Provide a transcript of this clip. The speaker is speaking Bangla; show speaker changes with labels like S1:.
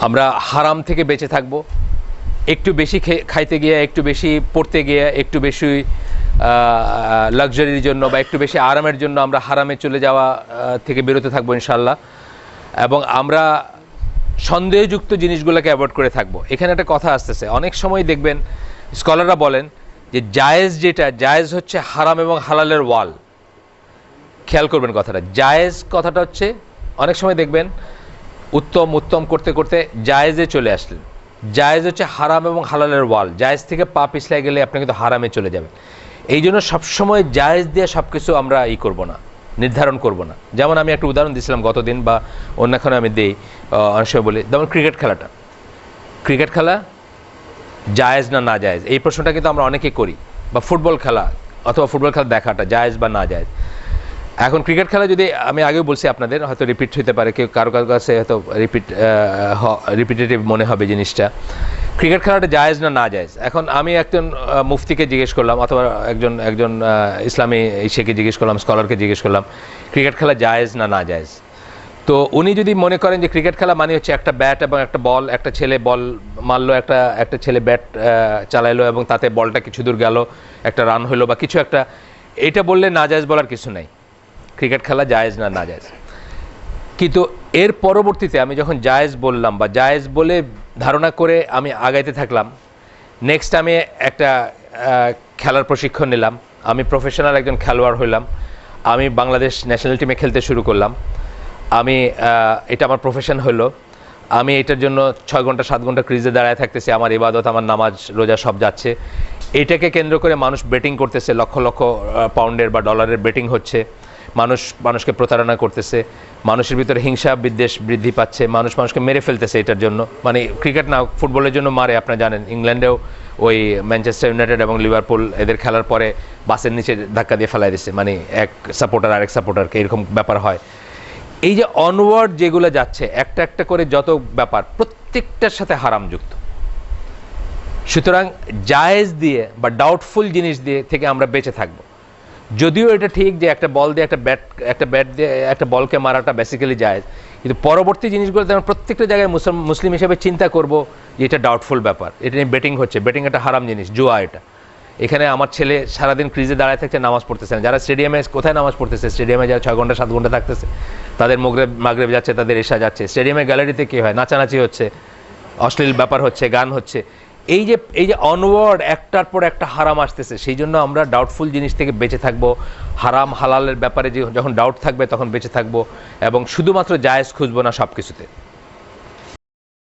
S1: আমরা হারাম থেকে বেঁচে থাকব, একটু বেশি খাইতে গিয়ে, একটু বেশি পড়তে গিয়ে, একটু বেশি লাক্সারির জন্য বা একটু বেশি আরামের জন্য আমরা হারামে চলে যাওয়া থেকে বেরোতে থাকবো ইনশাল্লাহ। এবং আমরা সন্দেহযুক্ত জিনিসগুলোকে অ্যাভয়েড করে থাকবো। এখানে একটা কথা আসতেছে, অনেক সময় দেখবেন স্কলাররা বলেন যে জায়েজ, যেটা জায়েজ হচ্ছে হারাম এবং হালালের ওয়াল। খেয়াল করবেন কথাটা, জায়েজ কথাটা হচ্ছে, অনেক সময় দেখবেন উত্তম উত্তম করতে করতে জায়েজে চলে আসলেন, জায়েজ হচ্ছে হারাম এবং হালালের ওয়াল। জায়েজ থেকে পা পিছলে গেলে আপনি কিন্তু হারামে চলে যাবেন। এই জন্য সবসময় জায়েজ দিয়ে সব কিছু আমরা করব না, নির্ধারণ করব না। যেমন আমি একটা উদাহরণ দিয়েছিলাম গতদিন, বা অন্যখানে আমি দিই, অনেক সময় বলি, যেমন ক্রিকেট খেলাটা, ক্রিকেট খেলা জায়েজ না না জায়েজ, এই প্রশ্নটা কিন্তু আমরা অনেকে করি। বা ফুটবল খেলা অথবা ফুটবল খেলা দেখাটা জায়েজ বা না জায়েজ। এখন ক্রিকেট খেলা যদি, আমি আগেও বলছি আপনাদের, হয়তো রিপিট হতে পারে, কেউ কারো কারো কাছে হয়তো রিপিটেটিভ মনে হবে জিনিসটা। ক্রিকেট খেলাটা জায়েজ না না জায়েজ, এখন আমি একজন মুফতিকে জিজ্ঞেস করলাম, অথবা একজন ইসলামী ইসেকে জিজ্ঞেস করলাম, স্কলারকে জিজ্ঞেস করলাম, ক্রিকেট খেলা জায়েজ না না জায়েজ। তো উনি যদি মনে করেন যে ক্রিকেট খেলা মানে হচ্ছে একটা ব্যাট এবং একটা বল, একটা ছেলে বল মারলো, একটা ছেলে ব্যাট চালাইলো এবং তাতে বলটা কিছু দূর গেল, একটা রান হলো বা কিছু একটা, এটা বললে না জায়েজ বলার কিছু নাই, ক্রিকেট খেলা জায়েজ না না জায়েজ। কিন্তু এর পরবর্তীতে আমি যখন জায়েজ বললাম বা জায়েজ বলে ধারণা করে আমি আগাইতে থাকলাম, নেক্সট আমি একটা খেলার প্রশিক্ষণ নিলাম, আমি প্রফেশনাল একজন খেলোয়াড় হইলাম, আমি বাংলাদেশ ন্যাশনাল টিমে খেলতে শুরু করলাম, আমি এটা আমার প্রফেশন হলো, আমি এটার জন্য 6 ঘন্টা 7 ঘন্টা ক্রিজে দাঁড়ায় থাকতেছি, আমার ইবাদত, আমার নামাজ রোজা সব যাচ্ছে। এটাকে কেন্দ্র করে মানুষ বেটিং করতেছে, লক্ষ লক্ষ পাউন্ডের বা ডলারের বেটিং হচ্ছে, মানুষকে প্রতারণা করতেছে, মানুষের ভিতরে হিংসা বিদ্বেষ বৃদ্ধি পাচ্ছে, মানুষকে মেরে ফেলতেছে এটার জন্য। মানে ক্রিকেট না, ফুটবলের জন্য মারে, আপনারা জানেন ইংল্যান্ডেও ওই ম্যানচেস্টার ইউনাইটেড এবং লিভারপুল এদের খেলার পরে বাসের নিচে ধাক্কা দিয়ে ফেলাই দিচ্ছে, মানে এক সাপোর্টার আরেক সাপোর্টারকে, এরকম ব্যাপার হয়। এই যে অনওয়ার্ড যেগুলো যাচ্ছে একটা একটা করে যত ব্যাপার, প্রত্যেকটার সাথে হারাম যুক্ত। সুতরাং জায়েজ দিয়ে বা ডাউটফুল জিনিস দিয়ে থেকে আমরা বেঁচে থাকবো। যদিও এটা ঠিক যে একটা বল দিয়ে একটা ব্যাট দিয়ে একটা বলকে মারাটা বেসিক্যালি জায়েজ, কিন্তু পরবর্তী জিনিসগুলো আমরা প্রত্যেকটা জায়গায় মুসলিম হিসেবে চিন্তা করব যে এটা ডাউটফুল ব্যাপার, এটা নিয়ে বেটিং হচ্ছে, বেটিং একটা হারাম জিনিস, জুয়া এটা। এখানে আমার ছেলে সারাদিন ক্রিজে দাঁড়ায় থাকছে, নামাজ পড়তেছে না। যারা স্টেডিয়ামে, কোথায় নামাজ পড়তেছে? স্টেডিয়ামে যারা 6 ঘন্টা 7 ঘন্টা থাকতেছে, তাদের মাগরিব যাচ্ছে, তাদের এশা যাচ্ছে। স্টেডিয়ামে গ্যালারিতে কী হয়? নাচানাচি হচ্ছে, অশ্লীল ব্যাপার হচ্ছে, গান হচ্ছে। এই যে অনওয়ার্ড একটার পর একটা হারাম আসতেছে, সেই জন্য আমরা ডাউটফুল জিনিস থেকে বেঁচে থাকবো। হারাম হালালের ব্যাপারে যখন ডাউট থাকবে তখন বেঁচে থাকবো, এবং শুধুমাত্র জায়েজ খুঁজবো না সব কিছুতে।